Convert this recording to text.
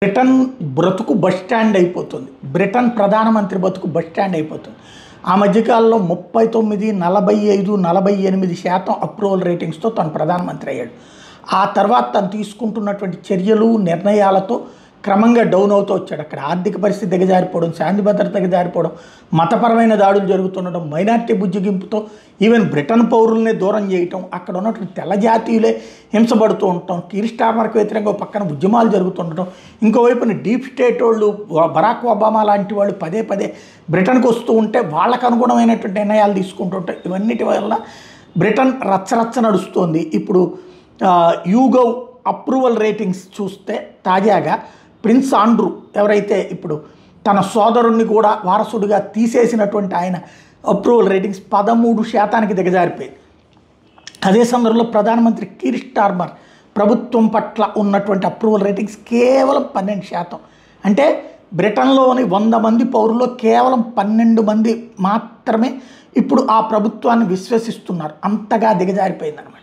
Britain బ్రతుకు bus stand అయిపోతుంది. Britain ప్రధానమంత్రి బతుకు బస్ స్టాండ్ అయిపోతుంది. ఆ మధ్యకాలంలో 39, 45, 48% అప్రూవల్ రేటింగ్స్తో తను ప్రధానమంత్రి అయ్యాడు. ఆ తర్వాత తను తీసుకుంటున్నటువంటి చర్యలు, నిర్ణయాలతో క్రమంగా డౌన్ అవుతూ వచ్చాడు. అక్కడ ఆర్థిక పరిస్థితి దిగజారిపోవడం, శాంతి భద్రత దిగజారిపోవడం, మతపరమైన దాడులు జరుగుతుండడం, మైనార్టీ బుజ్జిగింపుతో ఈవెన్ బ్రిటన్ పౌరులనే దూరం చేయటం, అక్కడ ఉన్నటువంటి తెల్ల జాతీయులే హింసపడుతూ ఉండటం, కీర్ స్టార్మర్కి వ్యతిరేకంగా పక్కన ఉద్యమాలు జరుగుతుండటం, ఇంకోవైపున డీప్ స్టేట్ వాళ్ళు, బరాక్ ఒబామా లాంటి వాళ్ళు పదే పదే బ్రిటన్కి వస్తూ ఉంటే వాళ్ళకు అనుగుణమైనటువంటి నిర్ణయాలు తీసుకుంటుంటే ఇవన్నిటి వల్ల బ్రిటన్ రచ్చరచ్చ నడుస్తోంది. ఇప్పుడు యూగవ్ అప్రూవల్ రేటింగ్స్ చూస్తే తాజాగా ప్రిన్స్ ఆండ్రూ ఎవరైతే ఇప్పుడు తన సోదరుణ్ణి కూడా వారసుడిగా తీసేసినటువంటి ఆయన అప్రూవల్ రేటింగ్స్ 13% దిగజారిపోయింది. అదే సందర్భంలో ప్రధానమంత్రి కీర్ స్టార్మర్ ప్రభుత్వం పట్ల ఉన్నటువంటి అప్రూవల్ రేటింగ్స్ కేవలం 12%. అంటే బ్రిటన్లోని 100 మంది పౌరుల్లో కేవలం 12 మంది మాత్రమే ఇప్పుడు ఆ ప్రభుత్వాన్ని విశ్వసిస్తున్నారు. అంతగా దిగజారిపోయిందనమాట.